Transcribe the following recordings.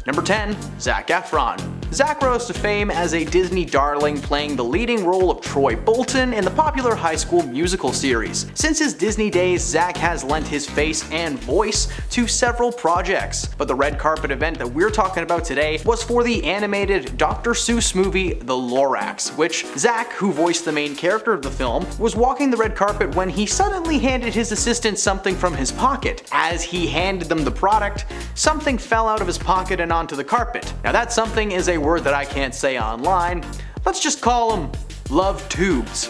Number 10. Zac Efron. Zac rose to fame as a Disney darling, playing the leading role of Troy Bolton in the popular High School Musical series. Since his Disney days, Zac has lent his face and voice to several projects, but the red carpet event that we're talking about today was for the animated Dr. Seuss movie The Lorax, which Zac, who voiced the main character of the film, was walking the red carpet when he suddenly handed his assistant something from his pocket. As he handed them the product, something fell out of his pocket and onto the carpet. Now that something is a word that I can't say online. Let's just call them love tubes.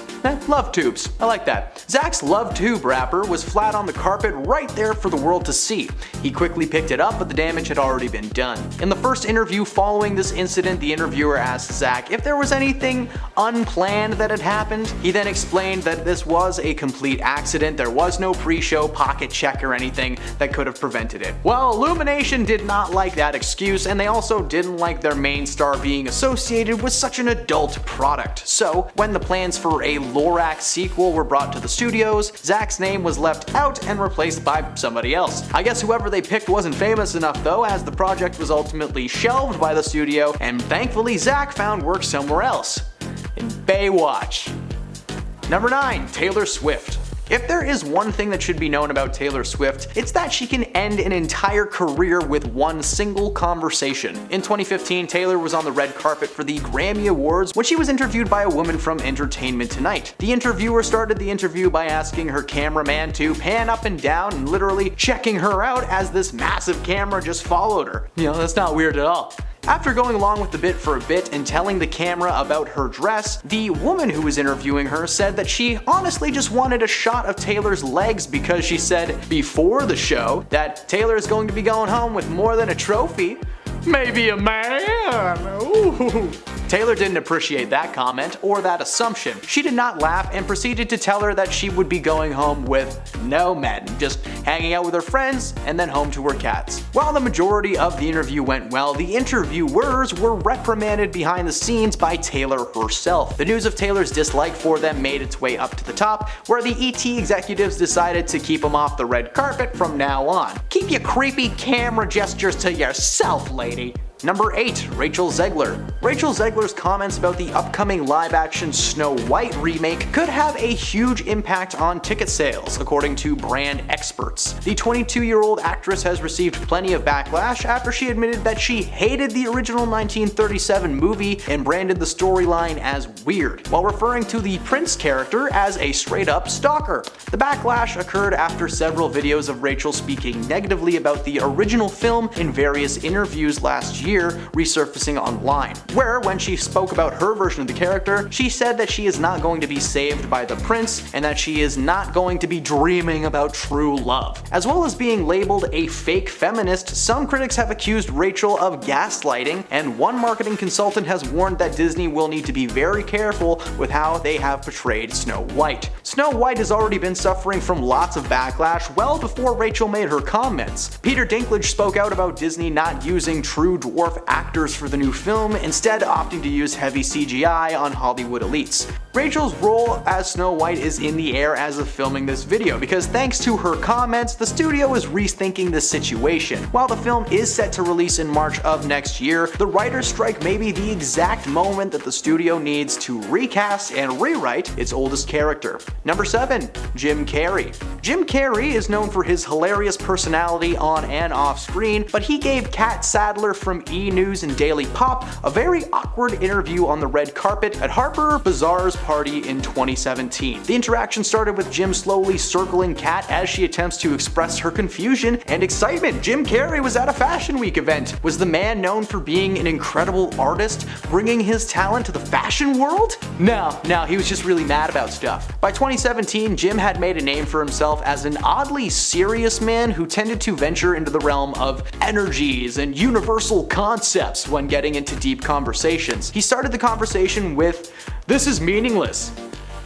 Love tubes. I like that. Zac's love tube wrapper was flat on the carpet right there for the world to see. He quickly picked it up, but the damage had already been done. In the first interview following this incident, the interviewer asked Zac if there was anything unplanned that had happened. He then explained that this was a complete accident. There was no pre-show pocket check or anything that could have prevented it. Well, Illumination did not like that excuse, and they also didn't like their main star being associated with such an adult product. So, when the plans for a Lorax sequel were brought to the studios, Zac's name was left out and replaced by somebody else. I guess whoever they picked wasn't famous enough though, as the project was ultimately shelved by the studio, and thankfully Zac found work somewhere else. In Baywatch. Number 9. Taylor Swift. If there is one thing that should be known about Taylor Swift, it's that she can end an entire career with one single conversation. In 2015, Taylor was on the red carpet for the Grammy Awards when she was interviewed by a woman from Entertainment Tonight. The interviewer started the interview by asking her cameraman to pan up and down and literally checking her out as this massive camera just followed her. You know, that's not weird at all. After going along with the bit for a bit and telling the camera about her dress, the woman who was interviewing her said that she honestly just wanted a shot of Taylor's legs because she said before the show that Taylor is going to be going home with more than a trophy. Maybe a man. Ooh. Taylor didn't appreciate that comment or that assumption. She did not laugh and proceeded to tell her that she would be going home with no men, just hanging out with her friends and then home to her cats. While the majority of the interview went well, the interviewers were reprimanded behind the scenes by Taylor herself. The news of Taylor's dislike for them made its way up to the top, where the ET executives decided to keep him off the red carpet from now on. Keep your creepy camera gestures to yourself, lady. Number 8. Rachel Zegler. Rachel Zegler's comments about the upcoming live-action Snow White remake could have a huge impact on ticket sales, according to brand experts. The 22-year-old actress has received plenty of backlash after she admitted that she hated the original 1937 movie and branded the storyline as weird, while referring to the Prince character as a straight-up stalker. The backlash occurred after several videos of Rachel speaking negatively about the original film in various interviews last year resurfacing online, where when she spoke about her version of the character, she said that she is not going to be saved by the prince and that she is not going to be dreaming about true love. As well as being labeled a fake feminist, some critics have accused Rachel of gaslighting, and one marketing consultant has warned that Disney will need to be very careful with how they have portrayed Snow White. Snow White has already been suffering from lots of backlash well before Rachel made her comments. Peter Dinklage spoke out about Disney not using true dwarf actors for the new film, instead opting to use heavy CGI on Hollywood elites. Rachel's role as Snow White is in the air as of filming this video, because thanks to her comments, the studio is rethinking the situation. While the film is set to release in March of next year, the writer's strike may be the exact moment that the studio needs to recast and rewrite its oldest character. Number 7. Jim Carrey. Jim Carrey is known for his hilarious personality on and off screen, but he gave Kat Sadler from E! News and Daily Pop a very awkward interview on the red carpet at Harper Bazaar's party in 2017. The interaction started with Jim slowly circling Kat as she attempts to express her confusion and excitement. Jim Carrey was at a Fashion Week event. Was the man known for being an incredible artist, bringing his talent to the fashion world? No, he was just really mad about stuff. By 2017, Jim had made a name for himself as an oddly serious man who tended to venture into the realm of energies and universal concepts when getting into deep conversations. He started the conversation with, "This is meaningless,"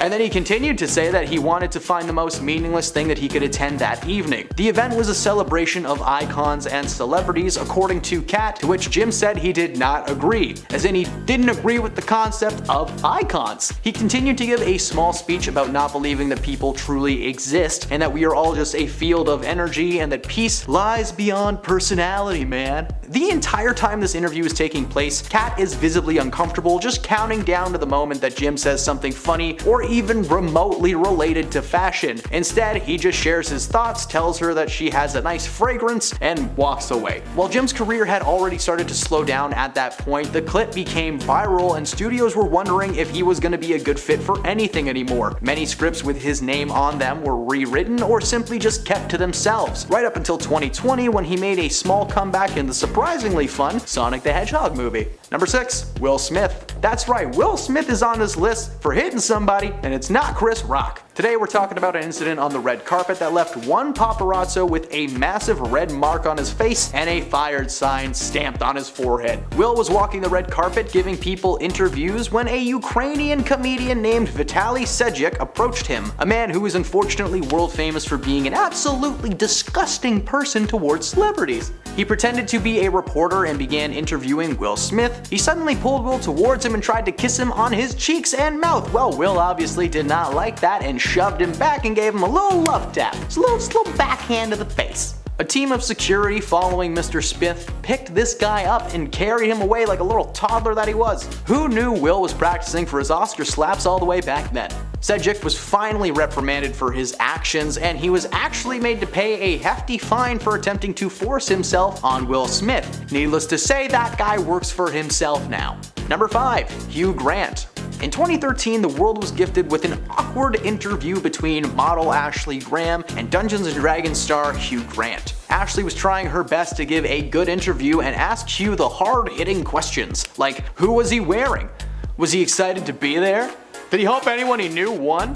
And then he continued to say that he wanted to find the most meaningless thing that he could attend that evening. The event was a celebration of icons and celebrities, according to Kat, to which Jim said he did not agree, as in he didn't agree with the concept of icons. He continued to give a small speech about not believing that people truly exist and that we are all just a field of energy and that peace lies beyond personality, man. The entire time this interview is taking place, Kat is visibly uncomfortable, just counting down to the moment that Jim says something funny or even remotely related to fashion. Instead, he just shares his thoughts, tells her that she has a nice fragrance, and walks away. While Jim's career had already started to slow down at that point, the clip became viral and studios were wondering if he was going to be a good fit for anything anymore. Many scripts with his name on them were rewritten or simply just kept to themselves, right up until 2020 when he made a small comeback in the surprisingly fun Sonic the Hedgehog movie. Number 6. Will Smith. That's right, Will Smith is on this list for hitting somebody, and it's not Chris Rock. Today we're talking about an incident on the red carpet that left one paparazzo with a massive red mark on his face and a fired sign stamped on his forehead. Will was walking the red carpet giving people interviews when a Ukrainian comedian named Vitaly Sediuk approached him, a man who is unfortunately world famous for being an absolutely disgusting person towards celebrities. He pretended to be a reporter and began interviewing Will Smith. He suddenly pulled Will towards him and tried to kiss him on his cheeks and mouth. Well, Will obviously did not like that and shoved him back and gave him a little love tap. Just a little backhand to the face. A team of security following Mr. Smith picked this guy up and carried him away like a little toddler that he was. Who knew Will was practicing for his Oscar slaps all the way back then? Sediuk was finally reprimanded for his actions, and he was actually made to pay a hefty fine for attempting to force himself on Will Smith. Needless to say, that guy works for himself now. Number 5. Hugh Grant. In 2013, the world was gifted with an awkward interview between model Ashley Graham and Dungeons & Dragons star Hugh Grant. Ashley was trying her best to give a good interview and asked Hugh the hard-hitting questions, like who was he wearing? Was he excited to be there? Did he hope anyone he knew won?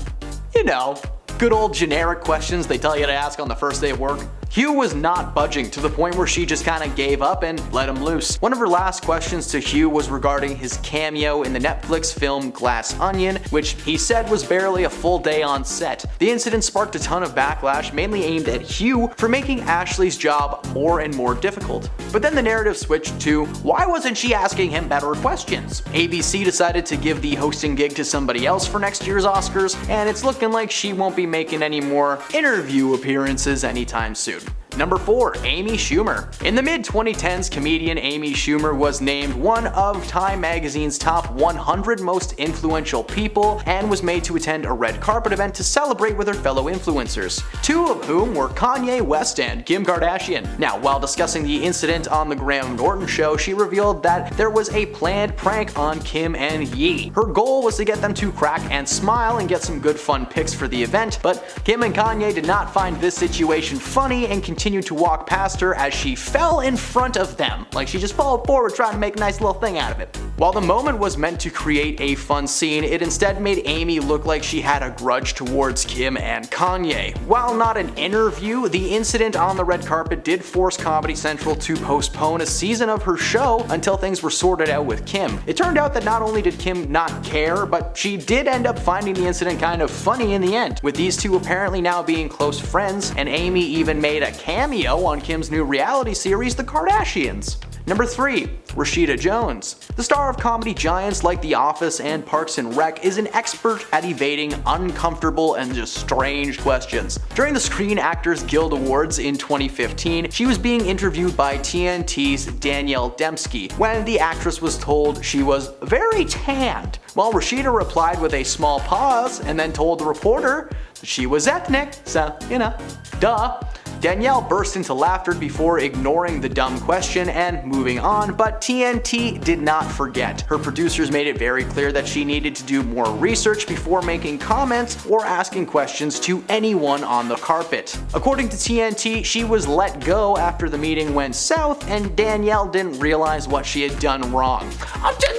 You know, good old generic questions they tell you to ask on the first day of work. Hugh was not budging, to the point where she just kinda gave up and let him loose. One of her last questions to Hugh was regarding his cameo in the Netflix film Glass Onion, which he said was barely a full day on set. The incident sparked a ton of backlash, mainly aimed at Hugh for making Ashley's job more and more difficult. But then the narrative switched to, why wasn't she asking him better questions? ABC decided to give the hosting gig to somebody else for next year's Oscars, and it's looking like she won't be making any more interview appearances anytime soon. Number 4. Amy Schumer. In the mid-2010s, comedian Amy Schumer was named one of Time magazine's top 100 most influential people and was made to attend a red carpet event to celebrate with her fellow influencers, two of whom were Kanye West and Kim Kardashian. Now, while discussing the incident on the Graham Norton show, she revealed that there was a planned prank on Kim and Ye. Her goal was to get them to crack and smile and get some good fun pics for the event, but Kim and Kanye did not find this situation funny and continued to walk past her as she fell in front of them. Like she just fell forward trying to make a nice little thing out of it. While the moment was meant to create a fun scene, it instead made Amy look like she had a grudge towards Kim and Kanye. While not an interview, the incident on the red carpet did force Comedy Central to postpone a season of her show until things were sorted out with Kim. It turned out that not only did Kim not care, but she did end up finding the incident kind of funny in the end, with these two apparently now being close friends, and Amy even made a cameo on Kim's new reality series, The Kardashians. Number 3. Rashida Jones. The star of comedy giants like The Office and Parks and Rec is an expert at evading uncomfortable and just strange questions. During the Screen Actors Guild Awards in 2015, she was being interviewed by TNT's Danielle Dembski when the actress was told she was very tanned. While Rashida replied with a small pause and then told the reporter that she was ethnic, so, you know, duh. Danielle burst into laughter before ignoring the dumb question and moving on, but TNT did not forget. Her producers made it very clear that she needed to do more research before making comments or asking questions to anyone on the carpet. According to TNT, she was let go after the meeting went south and Danielle didn't realize what she had done wrong.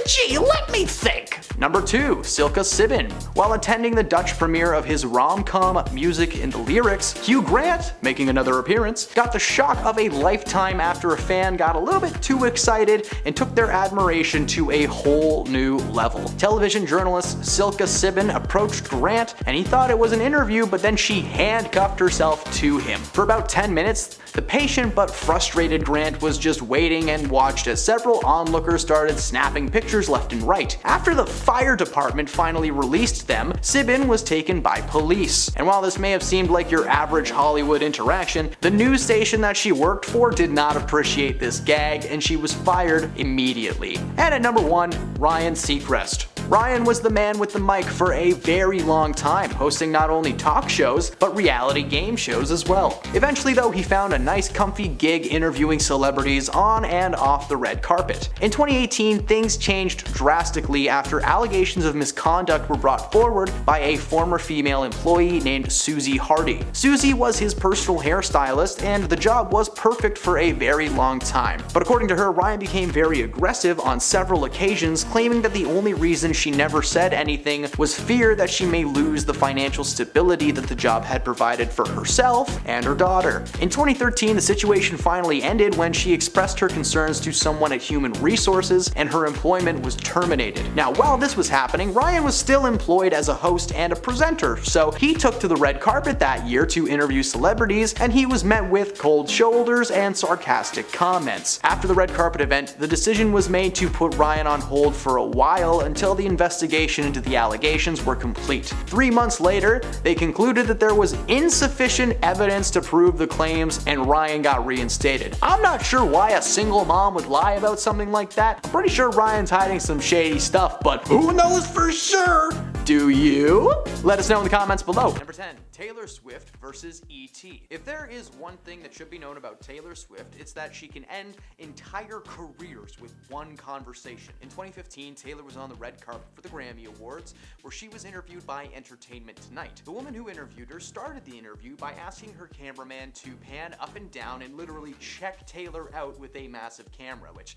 Gee, let me think. Number 2. Silka Sibin. While attending the Dutch premiere of his rom-com Music in the Lyrics, Hugh Grant, making another her appearance, got the shock of a lifetime after a fan got a little bit too excited and took their admiration to a whole new level. Television journalist Silka Sibin approached Grant and he thought it was an interview, but then she handcuffed herself to him. For about 10 minutes, the patient but frustrated Grant was just waiting and watched as several onlookers started snapping pictures left and right. After the fire department finally released them, Sibin was taken by police. And while this may have seemed like your average Hollywood interaction, the news station that she worked for did not appreciate this gag and she was fired immediately. And at number 1, Ryan Seacrest. Ryan was the man with the mic for a very long time, hosting not only talk shows, but reality game shows as well. Eventually though, he found a nice comfy gig interviewing celebrities on and off the red carpet. In 2018, things changed drastically after allegations of misconduct were brought forward by a former female employee named Susie Hardy. Susie was his personal hairstylist and the job was perfect for a very long time. But according to her, Ryan became very aggressive on several occasions, claiming that the only reason she never said anything was fear that she may lose the financial stability that the job had provided for herself and her daughter. In 2013, the situation finally ended when she expressed her concerns to someone at Human Resources and her employment was terminated. Now, while this was happening, Ryan was still employed as a host and a presenter, so he took to the red carpet that year to interview celebrities and he was met with cold shoulders and sarcastic comments. After the red carpet event, the decision was made to put Ryan on hold for a while until the investigation into the allegations were complete. 3 months later, they concluded that there was insufficient evidence to prove the claims and Ryan got reinstated. I'm not sure why a single mom would lie about something like that. I'm pretty sure Ryan's hiding some shady stuff, but who knows for sure? Do you? Let us know in the comments below. Number 10. Taylor Swift versus E.T. If there is one thing that should be known about Taylor Swift, it's that she can end entire careers with one conversation. In 2015, Taylor was on the red carpet for the Grammy Awards, where she was interviewed by Entertainment Tonight. The woman who interviewed her started the interview by asking her cameraman to pan up and down and literally check Taylor out with a massive camera, which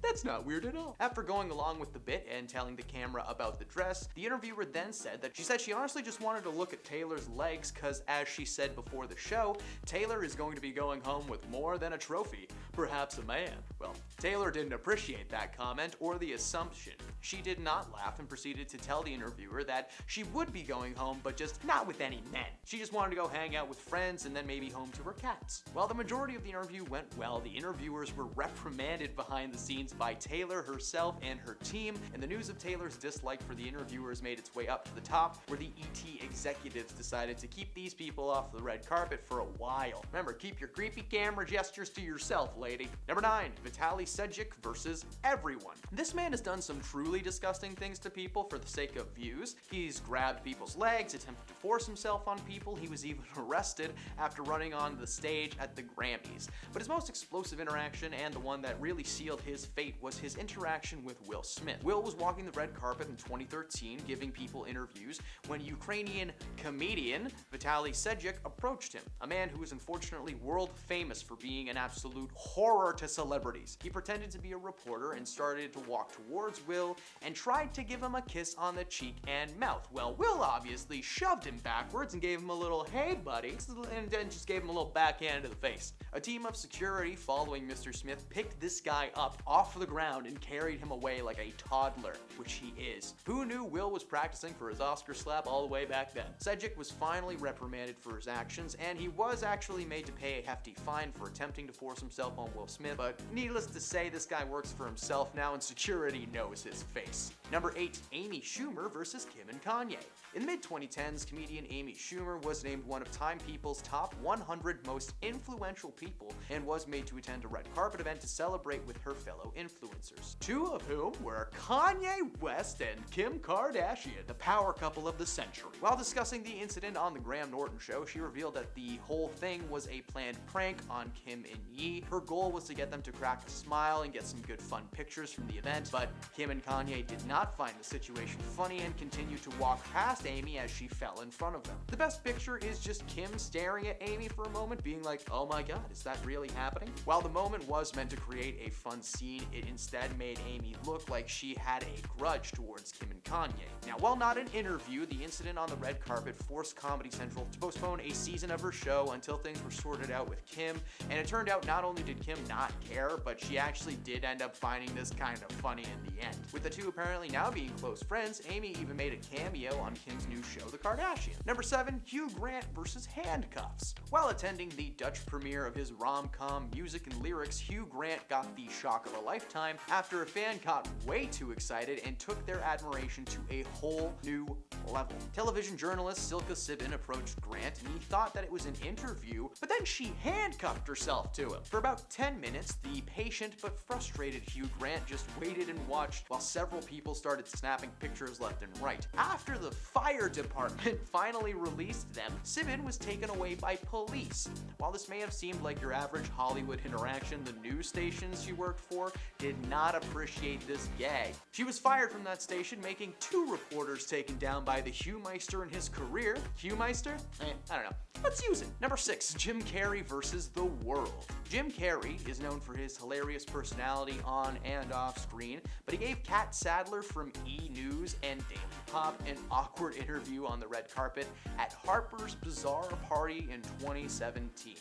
that's not weird at all. After going along with the bit and telling the camera about the dress, the interviewer then said that she honestly just wanted to look at Taylor's legs because, as she said before the show, Taylor is going to be going home with more than a trophy, perhaps a man. Well, Taylor didn't appreciate that comment or the assumption. She did not laugh and proceeded to tell the interviewer that she would be going home, but just not with any men. She just wanted to go hang out with friends and then maybe home to her cats. While the majority of the interview went well, the interviewers were reprimanded behind the scenes by Taylor herself and her team, and the news of Taylor's dislike for the interviewers made its way up to the top, where the ET executives decided to keep these people off the red carpet for a while. Remember, keep your creepy camera gestures to yourself, lady. Number 9. Vitaly Sediuk versus everyone. This man has done some truly disgusting things to people for the sake of views. He's grabbed people's legs, attempted to force himself on people. He was even arrested after running on the stage at the Grammys. But his most explosive interaction, and the one that really sealed his fate, was his interaction with Will Smith. Will was walking the red carpet in 2013, giving people interviews, when Ukrainian comedian Vitaly Sediuk approached him, a man who is unfortunately world famous for being an absolute horror to celebrities. He pretended to be a reporter and started to walk towards Will and tried to give him a kiss on the cheek and mouth. Well, Will obviously shoved him backwards and gave him a little "hey buddy," and then just gave him a little backhand to the face. A team of security following Mr. Smith picked this guy up off the ground and carried him away like a toddler, which he is. Who knew Will was practicing for his Oscar slap all the way back then? Sediuk was finally reprimanded for his actions, and he was actually made to pay a hefty fine for attempting to force himself on Will Smith, but needless to say, this guy works for himself now and security knows his face. Number 8. Amy Schumer versus Kim and Kanye. In the mid-2010s, comedian Amy Schumer was named one of Time People's top 100 most influential people and was made to attend a red carpet event to celebrate with her fellow influencers, two of whom were Kanye West and Kim Kardashian, the power couple of the century. While discussing the incident on the Graham Norton show, she revealed that the whole thing was a planned prank on Kim and Ye. Her goal was to get them to crack a smile and get some good fun pictures from the event, but Kim and Kanye did not find the situation funny and continued to walk past Amy as she fell in front of them. The best picture is just Kim staring at Amy for a moment, being like, "Oh my god, is that really happening?" While the moment was meant to create a fun scene, it instead made Amy look like she had a grudge towards Kim and Kanye. Now, while not an interview, the incident on the red carpet forced Comedy Central to postpone a season of her show until things were sorted out with Kim, and it turned out not only did Kim not care, but she actually did end up finding this kind of funny in the end. With the two apparently now being close friends, Amy even made a cameo on Kim's new show, The Kardashians. Number 7, Hugh Grant versus Handcuffs. While attending the Dutch premiere of his rom-com Music and Lyrics, Hugh Grant got the shock of a lifetime after a fan got way too excited and took their admiration to a whole new level. Television journalist Silka Sibin approached Grant and he thought that it was an interview, but then she handcuffed herself to him. For about 10 minutes, the patient but frustrated Hugh Grant just waited and watched while several people started snapping pictures left and right. After the fire department finally released them, Sibin was taken away by police. While this may have seemed like your average Hollywood interaction, the news stations she worked for did not appreciate this gag. She was fired from that station, making 2 reporters taken down by the Hugh-meister in his career. Hugh-meister? I don't know. Let's use it. Number 6, Jim Carrey versus the world. Jim Carrey is known for his hilarious personality on and off screen, but he gave Kat Sadler from E! News and Daily Pop an awkward interview on the red carpet at Harper's Bazaar Party in 2017.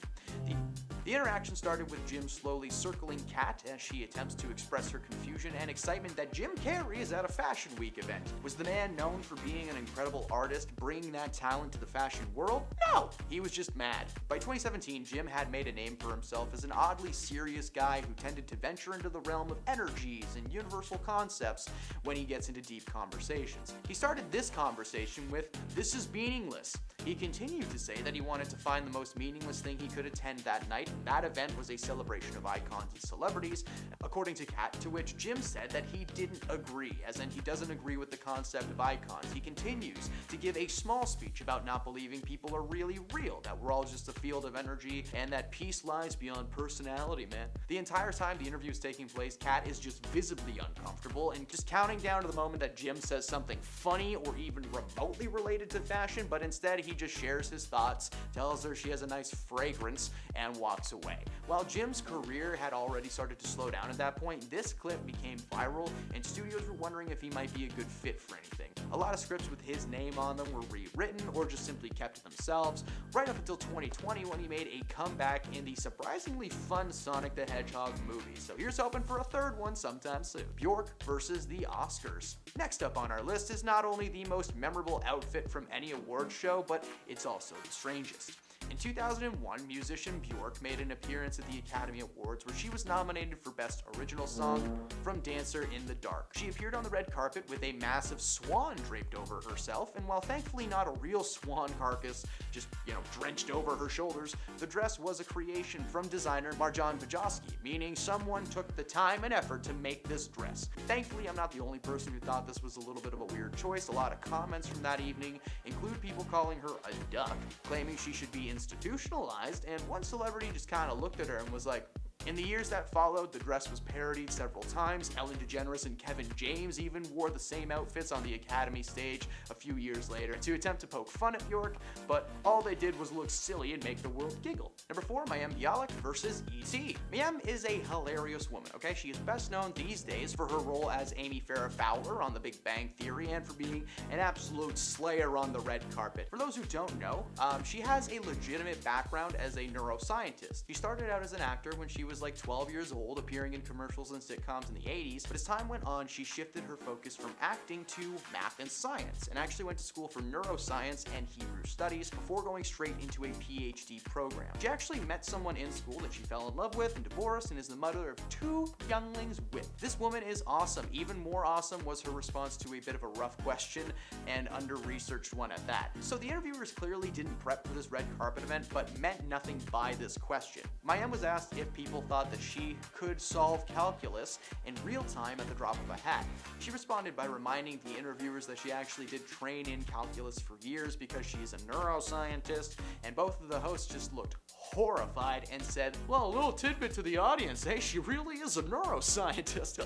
The interaction started with Jim slowly circling Kat as she attempts to express her confusion and excitement that Jim Carrey is at a Fashion Week event. Was the man known for being an incredible artist, bringing that talent to the fashion world? No! He was just mad. By 2017, Jim had made a name for himself as an oddly serious guy who tended to venture into the realm of energies and universal concepts when he gets into deep conversations. He started this conversation with, "This is meaningless." He continued to say that he wanted to find the most meaningless thing he could attend that night. That event was a celebration of icons and celebrities, according to Kat, to which Jim said that he didn't agree, as in he doesn't agree with the concept of icons. He continues to give a small speech about not believing people are really real, that we're all just a field of energy, and that peace lies beyond personality, man. The entire time the interview is taking place, Kat is just visibly uncomfortable and just counting down to the moment that Jim says something funny or even remotely related to fashion, but instead he just shares his thoughts, tells her she has a nice fragrance, and walks away. While Jim's career had already started to slow down at that point, this clip became viral and studios were wondering if he might be a good fit for anything. A lot of scripts with his name on them were rewritten or just simply kept to themselves, right up until 2020 when he made a comeback in the surprisingly fun Sonic the Hedgehog movie. So here's hoping for a third one sometime soon. Bjork versus the Oscars. Next up on our list is not only the most memorable outfit from any award show, but it's also the strangest. In 2001, musician Bjork made an appearance at the Academy Awards where she was nominated for Best Original Song from Dancer in the Dark. She appeared on the red carpet with a massive swan draped over herself, and while thankfully not a real swan carcass just, drenched over her shoulders, the dress was a creation from designer Marjan Bajoski, meaning someone took the time and effort to make this dress. Thankfully, I'm not the only person who thought this was a little bit of a weird choice. A lot of comments from that evening include people calling her a duck, claiming she should be institutionalized, and one celebrity just kind of looked at her and was like, in the years that followed, the dress was parodied several times. Ellen DeGeneres and Kevin James even wore the same outfits on the Academy stage a few years later to attempt to poke fun at Bjork, but all they did was look silly and make the world giggle. Number 4, Mayim Bialik versus E.T. Mayim is a hilarious woman, okay? She is best known these days for her role as Amy Farrah Fowler on The Big Bang Theory and for being an absolute slayer on the red carpet. For those who don't know, she has a legitimate background as a neuroscientist. She started out as an actor when she was like 12 years old, appearing in commercials and sitcoms in the 80s, but as time went on, she shifted her focus from acting to math and science, and actually went to school for neuroscience and Hebrew studies before going straight into a PhD program. She actually met someone in school that she fell in love with and divorced, and is the mother of 2 younglings with. This woman is awesome. Even more awesome was her response to a bit of a rough question, and under-researched one at that. So the interviewers clearly didn't prep for this red carpet event, but meant nothing by this question. Mayim was asked if people thought that she could solve calculus in real time at the drop of a hat. She responded by reminding the interviewers that she actually did train in calculus for years because she's a neuroscientist, and both of the hosts just looked horrified and said, well, a little tidbit to the audience, hey, she really is a neuroscientist.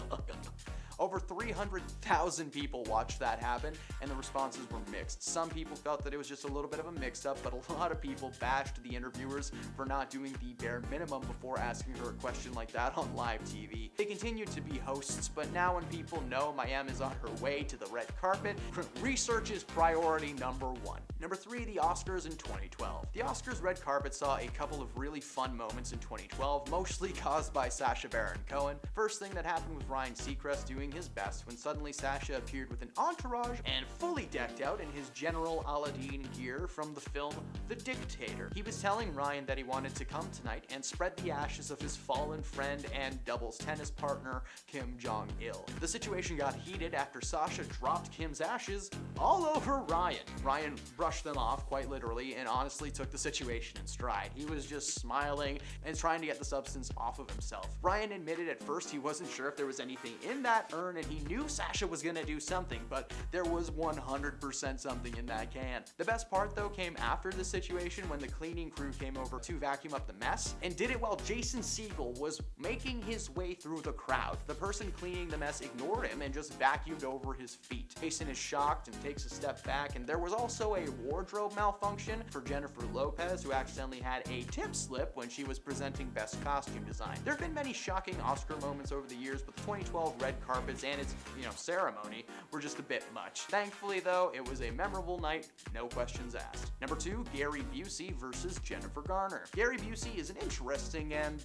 Over 300,000 people watched that happen, and the responses were mixed. Some people felt that it was just a little bit of a mix-up, but a lot of people bashed the interviewers for not doing the bare minimum before asking her a question like that on live TV. They continued to be hosts, but now when people know Mayim is on her way to the red carpet, research is priority number 1. Number 3, the Oscars in 2012. The Oscars red carpet saw a couple of really fun moments in 2012, mostly caused by Sacha Baron Cohen. First thing that happened was Ryan Seacrest doing his best when suddenly Sacha appeared with an entourage and fully decked out in his General Aladdin gear from the film The Dictator. He was telling Ryan that he wanted to come tonight and spread the ashes of his fallen friend and doubles tennis partner Kim Jong-il. The situation got heated after Sacha dropped Kim's ashes all over Ryan. Ryan brushed them off quite literally and honestly took the situation in stride. He was just smiling and trying to get the substance off of himself. Ryan admitted at first he wasn't sure if there was anything in that urn and he knew Sacha was gonna do something, but there was 100% something in that can. The best part though came after the situation when the cleaning crew came over to vacuum up the mess and did it while Jason Segel was making his way through the crowd. The person cleaning the mess ignored him and just vacuumed over his feet. Jason is shocked and takes a step back, and there was also a wardrobe malfunction for Jennifer Lopez, who accidentally had a tip slip when she was presenting Best Costume Design. There have been many shocking Oscar moments over the years, but the 2012 red carpets and its, ceremony were just a bit much. Thankfully though, it was a memorable night, no questions asked. Number 2, Gary Busey versus Jennifer Garner. Gary Busey is an interesting and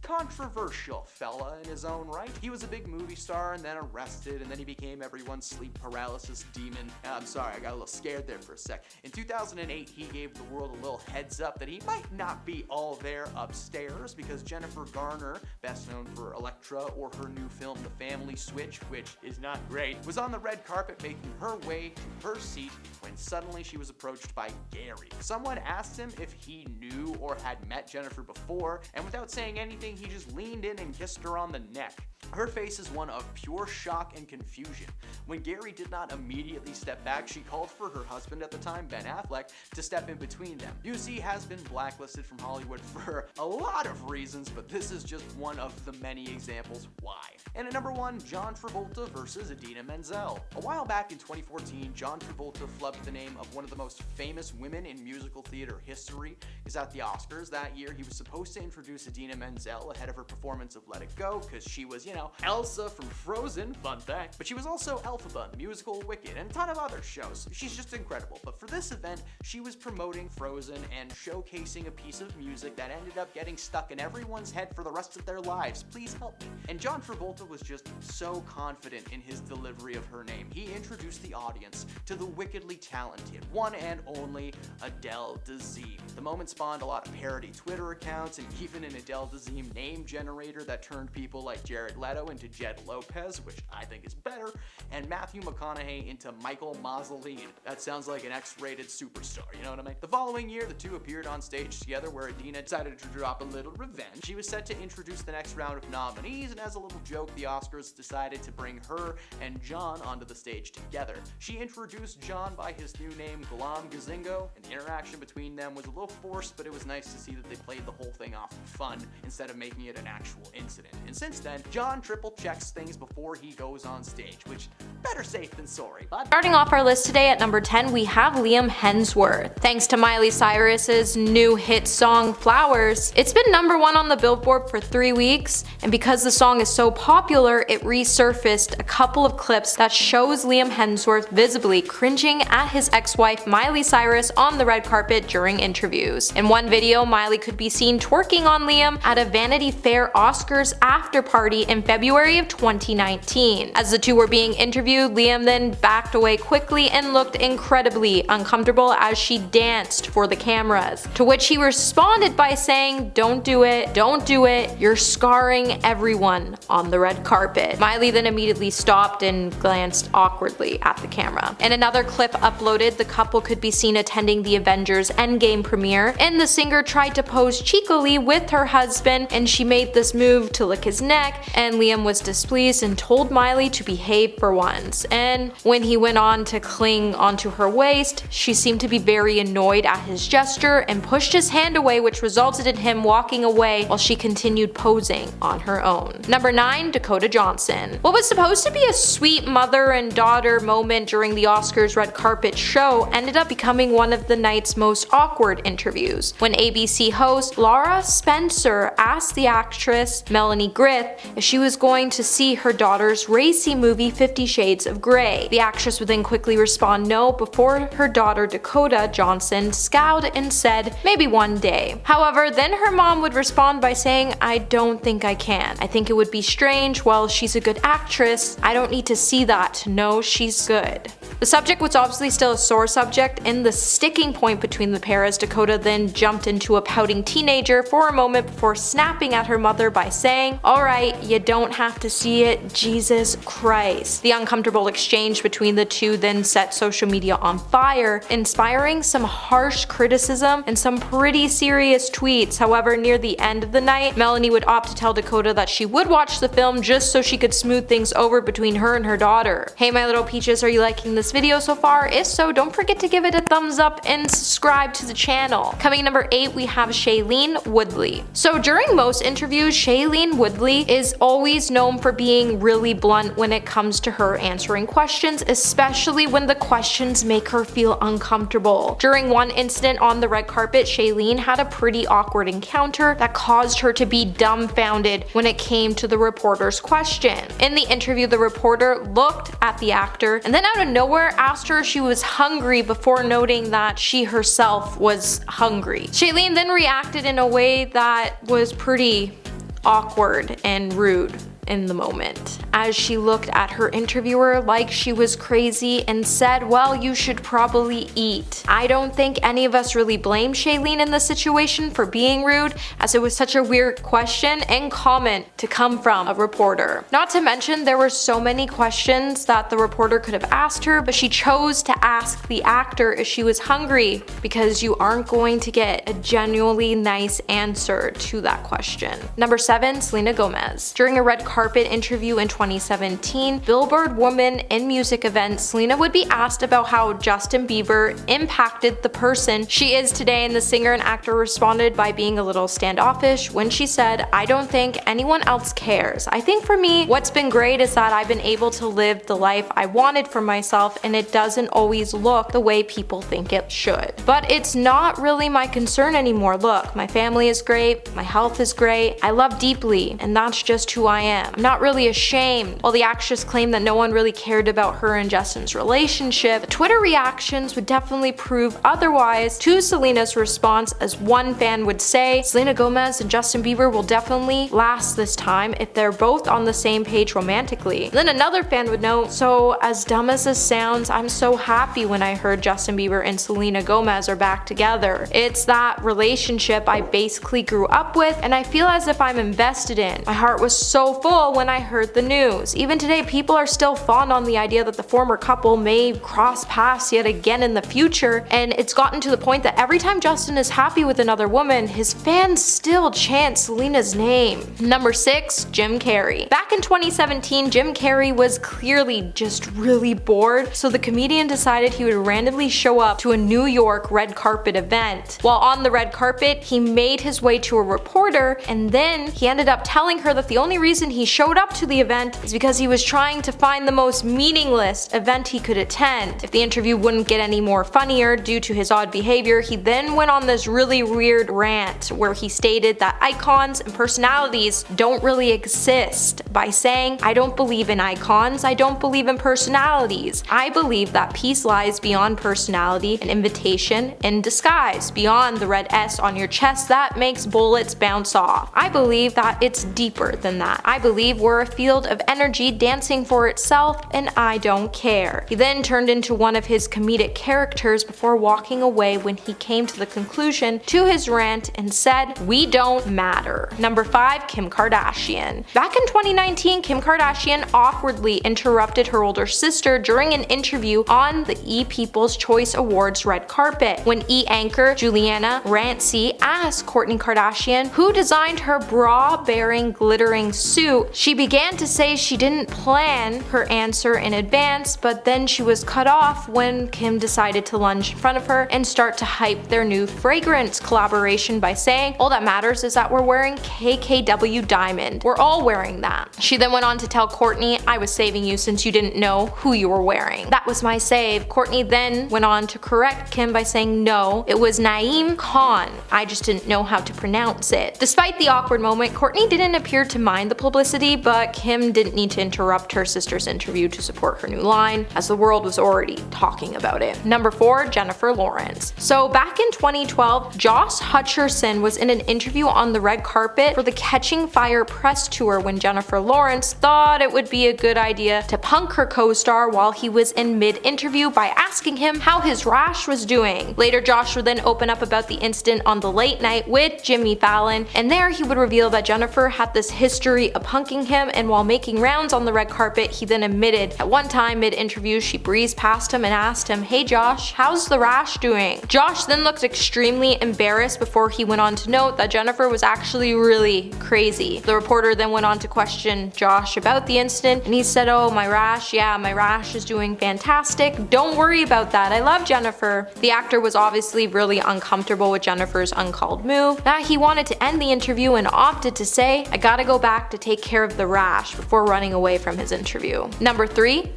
controversial fella in his own right. He was a big movie star and then arrested, and then he became everyone's sleep paralysis demon. I'm sorry, I got a little scared there for a sec. In 2008, he gave the world a little heads up that he might not be all there upstairs because Jennifer Garner, best known for Elektra or her new film The Family Switch, which is not great, was on the red carpet making her way to her seat when suddenly she was approached by Gary. Someone asked him if he knew or had met Jennifer before, and without saying anything, he just leaned in and kissed her on the neck. Her face is one of pure shock and confusion. When Gary did not immediately step back, she called for her husband at the time, Ben Affleck, to step in between them. Busey has been blacklisted from Hollywood for a lot of reasons, but this is just one of the many examples why. And at number 1, John Travolta versus Idina Menzel. A while back in 2014, John Travolta flubbed the name of one of the most famous women in musical theater history is at the Oscars. That year, he was supposed to introduce Idina Menzel ahead of her performance of Let It Go, because she was, Elsa from Frozen, fun fact, but she was also Elphaba, the musical Wicked, and a ton of other shows. She's just incredible. But for this event, she was promoting Frozen and showcasing a piece of music that ended up getting stuck in everyone's head for the rest of their lives. Please help me. And John Travolta was just so confident in his delivery of her name. He introduced the audience to the wickedly talented, one and only Adele Dazeem. The moment spawned a lot of parody Twitter accounts and even an Adele Dazeem name generator that turned people like Jared Leto into Jed Lopez, which I think is better, and Matthew McConaughey into Michael Mazzoline. That sounds like an X-rated superstar, you know what I mean? The following year, the two appeared on stage together where Idina decided to drop a little revenge. She was set to introduce the next round of nominees, and as a little joke, the Oscars decided to bring her and John onto the stage together. She introduced John by his new name, Gulam Gazingo, and the interaction between them was a little forced, but it was nice to see that they played the whole thing off for fun instead of making it an actual incident. And since then, John triple checks things before he goes on stage, which better safe than sorry. But starting off our list today at number 10, we have Liam Hemsworth. Thanks to Miley Cyrus's new hit song Flowers, it's been number 1 on the Billboard for 3 weeks, and because the song is so popular, it resurfaced a couple of clips that shows Liam Hemsworth visibly cringing at his ex-wife Miley Cyrus on the red carpet during interviews. In one video, Miley could be seen twerking on Liam at a Vanity Fair Oscars after party in February of 2019. As the two were being interviewed, Liam then backed away quickly and looked incredibly uncomfortable as she danced for the cameras, to which he responded by saying, "Don't do it, don't do it, you're scarring everyone on the red carpet." Miley then immediately stopped and glanced awkwardly at the camera. In another clip uploaded, the couple could be seen attending the Avengers Endgame premiere, and the singer tried to pose cheekily with her husband, and she made this move to lick his neck, and Liam was displeased and told Miley to behave for once. And when he went on to cling onto her waist, she seemed to be very annoyed at his gesture and pushed his hand away, which resulted in him walking away while she continued posing on her own. Number 9, Dakota Johnson. What was supposed to be a sweet mother and daughter moment during the Oscars red carpet show ended up becoming one of the night's most awkward interviews, when ABC host Laura Spencer asked the actress Melanie Griffith if she she was going to see her daughter's racy movie 50 Shades of Grey. The actress would then quickly respond no before her daughter Dakota Johnson scowled and said, maybe one day. However, then her mom would respond by saying, I don't think I can. I think it would be strange. Well, she's a good actress. I don't need to see that to know she's good. The subject was obviously still a sore subject and the sticking point between the pair, as Dakota then jumped into a pouting teenager for a moment before snapping at her mother by saying, alright, you don't have to see it, Jesus Christ. The uncomfortable exchange between the two then set social media on fire, inspiring some harsh criticism and some pretty serious tweets. However, near the end of the night, Melanie would opt to tell Dakota that she would watch the film just so she could smooth things over between her and her daughter. Hey my little peaches, are you liking this video so far? If so, don't forget to give it a thumbs up and subscribe to the channel. Coming number 8, we have Shailene Woodley. So during most interviews, Shailene Woodley is always known for being really blunt when it comes to her answering questions, especially when the questions make her feel uncomfortable. During one incident on the red carpet, Shailene had a pretty awkward encounter that caused her to be dumbfounded when it came to the reporter's question. In the interview, the reporter looked at the actor and then out of nowhere asked her if she was hungry before noting that she herself was hungry. Shailene then reacted in a way that was pretty awkward and rude in the moment, as she looked at her interviewer like she was crazy and said, well, you should probably eat. I don't think any of us really blame Shailene in this situation for being rude, as it was such a weird question and comment to come from a reporter. Not to mention, there were so many questions that the reporter could have asked her, but she chose to ask the actor if she was hungry, because you aren't going to get a genuinely nice answer to that question. Number 7, Selena Gomez. During a red carpet interview in 2017 Billboard Woman in Music event, Selena would be asked about how Justin Bieber impacted the person she is today, and the singer and actor responded by being a little standoffish when she said, I don't think anyone else cares. I think for me, what's been great is that I've been able to live the life I wanted for myself, and it doesn't always look the way people think it should. But it's not really my concern anymore. Look, my family is great, my health is great, I love deeply, and that's just who I am. I'm not really ashamed. While the actress claimed that no one really cared about her and Justin's relationship, Twitter reactions would definitely prove otherwise to Selena's response, as one fan would say, Selena Gomez and Justin Bieber will definitely last this time if they're both on the same page romantically. And then another fan would note, so as dumb as this sounds, I'm so happy when I heard Justin Bieber and Selena Gomez are back together. It's that relationship I basically grew up with and I feel as if I'm invested in. My heart was so full when I heard the news. Even today, people are still fond on the idea that the former couple may cross paths yet again in the future, and it's gotten to the point that every time Justin is happy with another woman, his fans still chant Selena's name. Number 6, Jim Carrey. Back in 2017, Jim Carrey was clearly just really bored, so the comedian decided he would randomly show up to a New York red carpet event. While on the red carpet, he made his way to a reporter, and then he ended up telling her that the only reason he showed up to the event is because he was trying to find the most meaningless event he could attend. If the interview wouldn't get any more funnier due to his odd behavior, he then went on this really weird rant where he stated that icons and personalities don't really exist by saying, I don't believe in icons, I don't believe in personalities. I believe that peace lies beyond personality and invitation in disguise, beyond the red S on your chest that makes bullets bounce off. I believe that it's deeper than that. I believe we're a field of energy dancing for itself, and I don't care. He then turned into one of his comedic characters before walking away when he came to the conclusion to his rant and said, we don't matter. Number 5, Kim Kardashian. Back in 2019, Kim Kardashian awkwardly interrupted her older sister during an interview on the E! People's Choice Awards red carpet. When E! anchor Juliana Rancic asked Kourtney Kardashian who designed her bra-bearing glittering suit, she began to say say she didn't plan her answer in advance, but then she was cut off when Kim decided to lunge in front of her and start to hype their new fragrance collaboration by saying, all that matters is that we're wearing KKW Diamond. We're all wearing that. She then went on to tell Kourtney, I was saving you since you didn't know who you were wearing. That was my save. Kourtney then went on to correct Kim by saying, no, it was Naeem Khan. I just didn't know how to pronounce it. Despite the awkward moment, Kourtney didn't appear to mind the publicity, but Kim didn't need to interrupt her sister's interview to support her new line, as the world was already talking about it. Number 4, Jennifer Lawrence. So back in 2012, Josh Hutcherson was in an interview on the red carpet for the Catching Fire press tour when Jennifer Lawrence thought it would be a good idea to punk her co-star while he was in mid-interview by asking him how his rash was doing. Later, Josh would then open up about the incident on the Late Night with Jimmy Fallon, and there he would reveal that Jennifer had this history of punking him, and while making rounds on the red carpet, he then admitted at one time mid-interview she breezed past him and asked him, hey Josh, how's the rash doing? Josh then looked extremely embarrassed before he went on to note that Jennifer was actually really crazy. The reporter then went on to question Josh about the incident, and he said, oh, my rash, yeah, my rash is doing fantastic. Don't worry about that. I love Jennifer. The actor was obviously really uncomfortable with Jennifer's uncalled move. Now he wanted to end the interview and opted to say, I gotta go back to take care of the rash before running away from his interview. Number 3,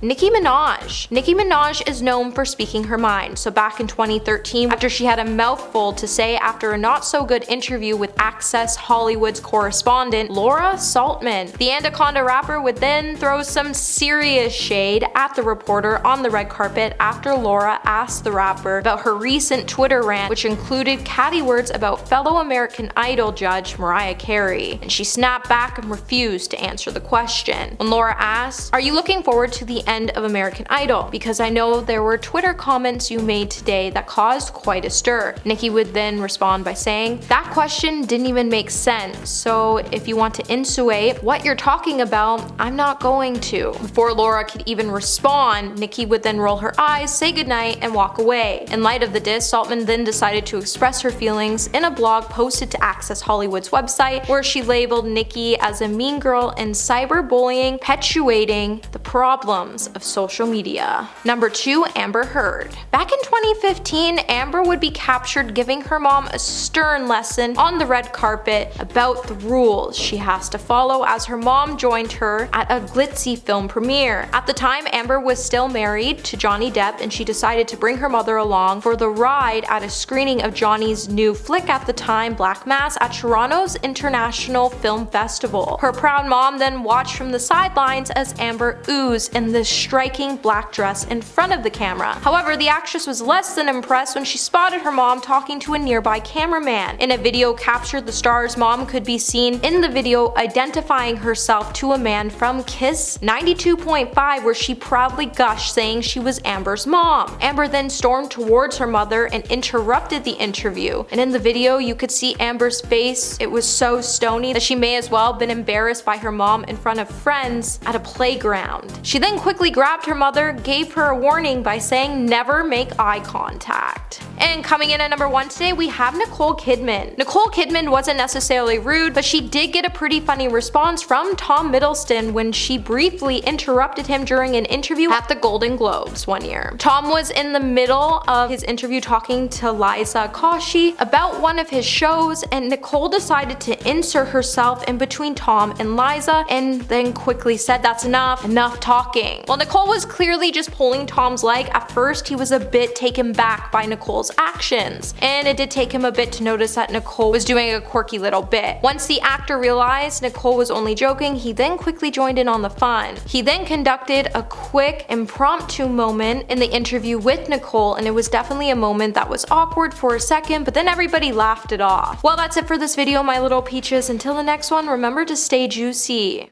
Nicki Minaj. Nicki Minaj is known for speaking her mind, so back in 2013, after she had a mouthful to say after a not-so-good interview with Access Hollywood's correspondent, Laura Saltman, the Anaconda rapper would then throw some serious shade at the reporter on the red carpet after Laura asked the rapper about her recent Twitter rant, which included catty words about fellow American Idol judge Mariah Carey, and she snapped back and refused to answer the question. When Laura asked, are you looking forward to the end of American Idol? Because I know there were Twitter comments you made today that caused quite a stir. Nicki would then respond by saying, that question didn't even make sense, so if you want to insinuate what you're talking about, I'm not going to. Before Laura could even respond, Nicki would then roll her eyes, say goodnight, and walk away. In light of the diss, Saltman then decided to express her feelings in a blog posted to Access Hollywood's website, where she labeled Nicki as a mean girl and cyberbullying, perpetuating the problems of social media. Number 2, Amber Heard. Back in 2015, Amber would be captured giving her mom a stern lesson on the red carpet about the rules she has to follow as her mom joined her at a glitzy film premiere. At the time, Amber was still married to Johnny Depp, and she decided to bring her mother along for the ride at a screening of Johnny's new flick at the time, Black Mass, at Toronto's International Film Festival. Her proud mom then watched from the sidelines as Amber oozed in this striking black dress in front of the camera. However, the actress was less than impressed when she spotted her mom talking to a nearby cameraman. In a video captured, the star's mom could be seen in the video identifying herself to a man from Kiss 92.5, where she proudly gushed, saying she was Amber's mom. Amber then stormed towards her mother and interrupted the interview. And in the video, you could see Amber's face. It was so stony that she may as well have been embarrassed by her mom in front of friends at a playground. She then quickly grabbed her mother, gave her a warning by saying never make eye contact. And coming in at number 1 today, we have Nicole Kidman. Nicole Kidman wasn't necessarily rude, but she did get a pretty funny response from Tom Hiddleston when she briefly interrupted him during an interview at the Golden Globes one year. Tom was in the middle of his interview talking to Liza Koshy about one of his shows, and Nicole decided to insert herself in between Tom and Liza and then quickly said, that's enough talking. While Nicole was clearly just pulling Tom's leg, at first he was a bit taken back by Nicole's actions, and it did take him a bit to notice that Nicole was doing a quirky little bit. Once the actor realized Nicole was only joking, he then quickly joined in on the fun. He then conducted a quick impromptu moment in the interview with Nicole, and it was definitely a moment that was awkward for a second, but then everybody laughed it off. Well, that's it for this video, my little peaches. Until the next one, remember to stay juicy.